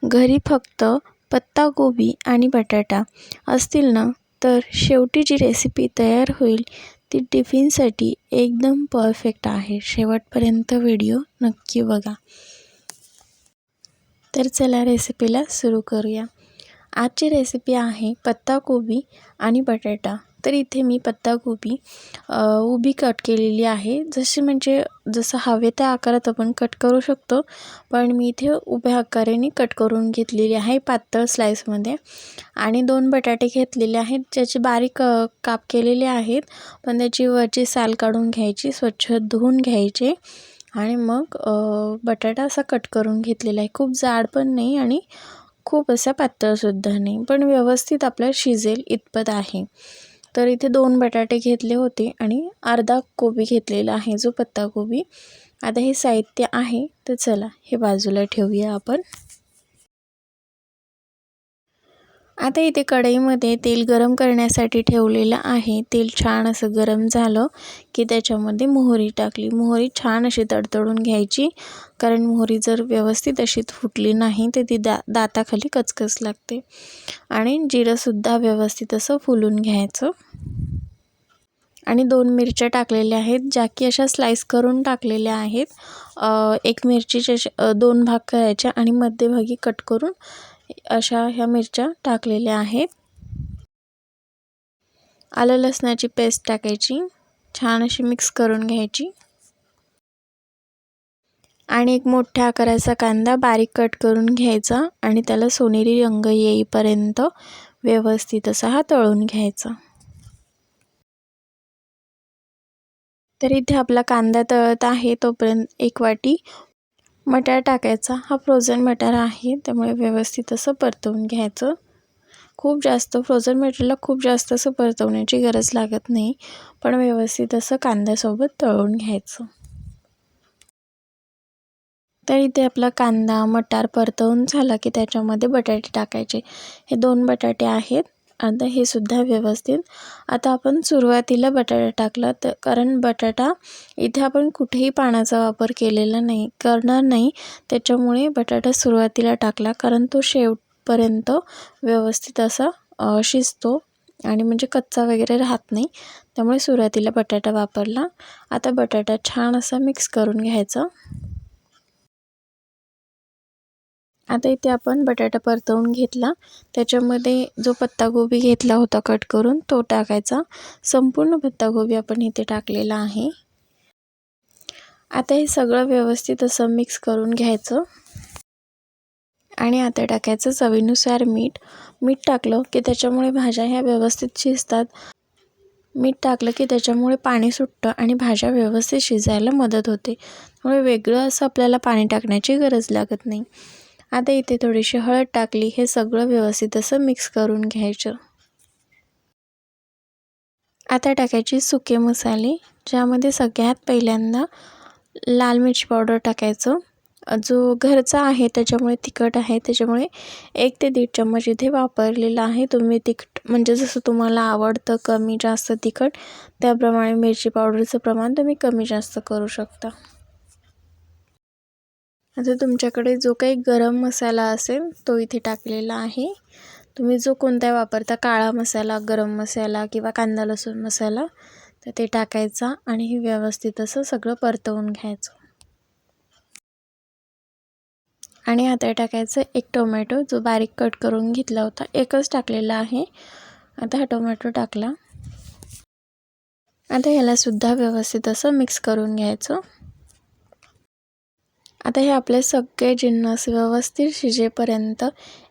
घरी फक्त पत्ताकोबी आणि बटाटा असतील ना, तर शेवटी जी रेसिपी तयार होईल ती टिफिनसाठी एकदम परफेक्ट आहे. शेवटपर्यंत व्हिडिओ नक्की बघा. तर चला रेसिपीला सुरू करूया. आजची रेसिपी आहे पत्ताकोबी आणि बटाटा. तर इथे मी पत्ताकोबी उभी कट केलेली आहे. जसं हवे त्या आकारात आपण कट करू शकतो, पण मी इथे उभ्या आकाराने कट करून घेतलेली आहे पातळ स्लाईसमध्ये. आणि 2 बटाटे घेतलेले आहेत, ज्याचे बारीक काप केलेले आहेत, पण त्याची वरची साल काढून घ्यायची, स्वच्छ धुवून घ्यायचे आणि मग बटाटा असा कट करून घेतलेला आहे. खूप जाड पण नाही आणि खूप असा पातळसुद्धा नाही, पण व्यवस्थित आपल्याला शिजेल इतपत आहे. तर इथे 2 बटाटे घेतले होते आणि अर्धा कोबी घेतलेला आहे, जो पत्ताकोबी. आता हे साहित्य आहे, तर चला हे बाजूला ठेवूया आपण. आता इथे कढईमध्ये तेल गरम करण्यासाठी ठेवलेलं आहे. तेल छान असं गरम झालं की त्याच्यामध्ये मोहरी टाकली. मोहरी छान अशी तडतडून घ्यायची, कारण मोहरी जर व्यवस्थित अशी फुटली नाही तर ती दाताखाली कचकच लागते. आणि जिरंसुद्धा व्यवस्थित असं फुलून घ्यायचं. आणि 2 मिरच्या टाकलेल्या आहेत, ज्या की अशा स्लाईस करून टाकलेल्या आहेत. एक मिरचीचे 2 भाग करायचे आणि मध्यभागी कट करून अशा ह्या मिरच्या टाकलेल्या आहेत. आलं लसणाची पेस्ट टाकायची, छान अशी मिक्स करून घ्यायची. आणि एक मोठ्या आकाराचा कांदा बारीक कट करून घ्यायचा आणि त्याला सोनेरी रंग येईपर्यंत व्यवस्थित असा हा तळून घ्यायचा. तर इथे आपला कांदा तळत आहे तोपर्यंत 1 वाटी मटार टाकायचा. हा फ्रोझन मटार आहे, त्यामुळे व्यवस्थित असं परतवून घ्यायचं. फ्रोझन मटारला खूप जास्त असं परतवण्याची गरज लागत नाही, पण व्यवस्थित असं कांद्यासोबत तळून घ्यायचं. तर इथे आपला कांदा मटार परतवून झाला की त्याच्यामध्ये बटाटे टाकायचे. हे 2 बटाटे आहेत. आता हे सुद्धा व्यवस्थित. आता आपण सुरुवातीला बटाटा टाकला, तर कारण बटाटा इथे आपण कुठेही पाण्याचा वापर केलेला करणार नाही, त्याच्यामुळे बटाटा सुरुवातीला टाकला, कारण तो शेवटपर्यंत व्यवस्थित असा शिजतो आणि म्हणजे कच्चा वगैरे राहत नाही, त्यामुळे सुरुवातीला बटाटा वापरला. आता बटाटा छान असा मिक्स करून घ्यायचा. आता इथे आपण बटाटा परतवून घेतला, त्याच्यामध्ये जो पत्ताकोबी घेतला होता कट करून तो टाकायचा. संपूर्ण पत्ताकोबी आपण इथे टाकलेला आहे. आता हे सगळं व्यवस्थित असं मिक्स करून घ्यायचं. आणि आता टाकायचं चवीनुसार मीठ. मीठ टाकलं की त्याच्यामुळे भाज्या ह्या व्यवस्थित शिजतात. मीठ टाकलं की त्याच्यामुळे पाणी सुटतं आणि भाज्या व्यवस्थित शिजायला मदत होते, त्यामुळे वेगळं असं आपल्याला पाणी टाकण्याची गरज लागत नाही. आता इथे थोडीशी हळद टाकली. हे सगळं व्यवस्थित असं मिक्स करून घ्यायचं. आता टाकायचे सुके मसाले, ज्यामध्ये सगळ्यात पहिल्यांदा लाल मिरची पावडर टाकायचं. जो घरचा आहे त्याच्यामुळे तिखट आहे, त्याच्यामुळे 1 ते 1.5 चम्मच इथे वापरलेला आहे. तुम्ही तिखट म्हणजे जसं तुम्हाला आवडतं कमी जास्त तिखट, त्याप्रमाणे मिरची पावडरचं प्रमाण तुम्ही कमी जास्त करू शकता. आता तुमच्याकडे जो काही गरम मसाला असेल तो इथे टाकलेला आहे. तुम्ही जो कोणता वापरता, काळा मसाला, गरम मसाला किंवा कांदा लसूण मसाला, तर ते टाकायचा आणि हे व्यवस्थित असं सगळं परतवून घ्यायचं. आणि आता टाकायचं 1 टोमॅटो, जो बारीक कट करून घेतला होता. एकच टाकलेला आहे. आता हा टोमॅटो टाकला. आता ह्याला सुद्धा व्यवस्थित असं मिक्स करून घ्यायचं. आता हे आपले सगळे जिन्नस व्यवस्थित शिजेपर्यंत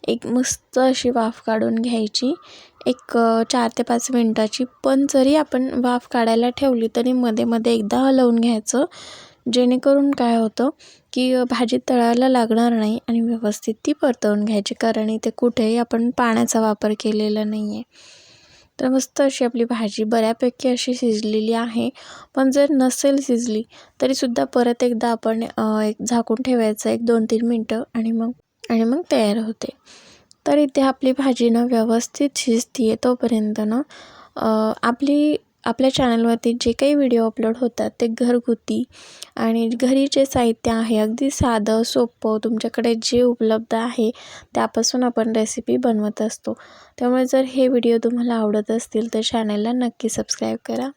एक मस्त अशी वाफ काढून घ्यायची, एक 4 ते 5 मिनिटाची. पण जरी आपण वाफ काढायला ठेवली तरी मध्ये मध्ये एकदा हलवून घ्यायचं, जेणेकरून काय होतं की भाजी तळायला लागणार नाही आणि व्यवस्थित ती परतवून घ्यायची, कारण इथे कुठेही आपण पाण्याचा वापर केलेला नाही आहे. तर मस्त अशी आपली भाजी बऱ्यापैकी अशी शिजलेली आहे. पण जर नसेल शिजली तरीसुद्धा परत एकदा आपण एक झाकून ठेवायचं 1-2-3 मिनटं आणि मग तयार होते. तर इथे आपली भाजी व्यवस्थित शिजते तोपर्यंत आपली आपल्या चॅनलवरती जे काही व्हिडिओ अपलोड होतात ते घरगुती आणि घरी जे साहित्य आहे अगदी साधं सोपं तुमच्याकडे जे उपलब्ध आहे त्यापासून आपण रेसिपी बनवत असतो. त्यामुळे जर हे व्हिडिओ तुम्हाला आवडत असतील तर चॅनलला नक्की सबस्क्राईब करा.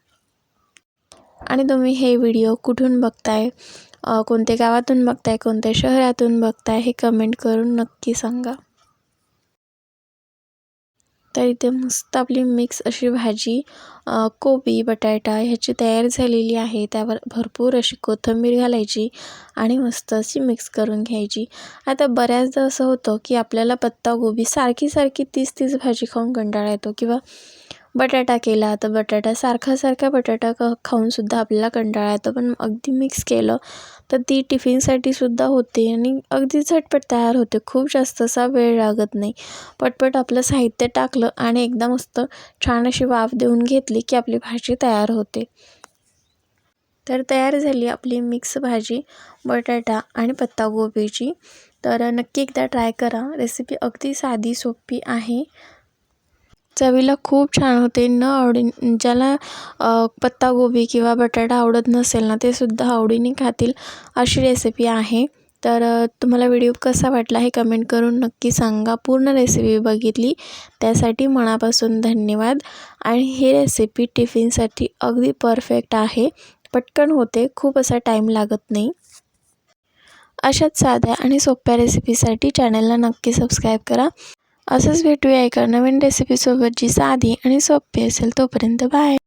आणि तुम्ही हे व्हिडिओ कुठून बघताय, कोणत्या गावातून बघताय, कोणत्या शहरातून बघताय हे कमेंट करून नक्की सांगा. तर इथे मस्त आपली मिक्स अशी भाजी कोबी बटाटा ह्याची तयार झालेली आहे. त्यावर भरपूर अशी कोथिंबीर घालायची आणि मस्त अशी मिक्स करून घ्यायची. आता बऱ्याचदा असं होतं की आपल्याला पत्ताकोबी सारखी तीच भाजी खाऊन कंटाळा येतो, किंवा बटाटा केला तर बटाटा सारखा बटाटा खाऊनसुद्धा आपल्याला कंटाळा येतो. पण अगदी मिक्स केलं तर ती टिफिनसाठी सुद्धा होते आणि अगदी झटपट तयार होते. खूप जास्त असा वेळ लागत नाही. पटपट आपलं साहित्य टाकलं आणि एकदा मस्त छान अशी वाफ देऊन घेतली की आपली भाजी तयार होते. तर तयार झाली आपली मिक्स भाजी बटाटा आणि पत्ताकोबीची. तर नक्की एकदा ट्राय करा. रेसिपी अगदी साधी सोपी आहे, चवीला खूप छान होते. ज्याला पत्ताकोबी किंवा बटाटा आवडत नसेल ना ते सुद्धा आवडीने खातील अशी रेसिपी आहे. तर तुम्हाला व्हिडिओ कसा वाटला हे कमेंट करून नक्की सांगा. पूर्ण रेसिपी बघितली त्यासाठी मनापासून धन्यवाद. आणि ही रेसिपी टिफिनसाठी अगदी परफेक्ट आहे. पटकन होते, खूप असा टाईम लागत नाही. अशाच साध्या आणि सोप्या रेसिपीसाठी चॅनलला नक्की सबस्क्राईब करा. असंच भेटूया एका नवीन रेसिपीसोबत जी साधी आणि सोपी असेल. तोपर्यंत बाय.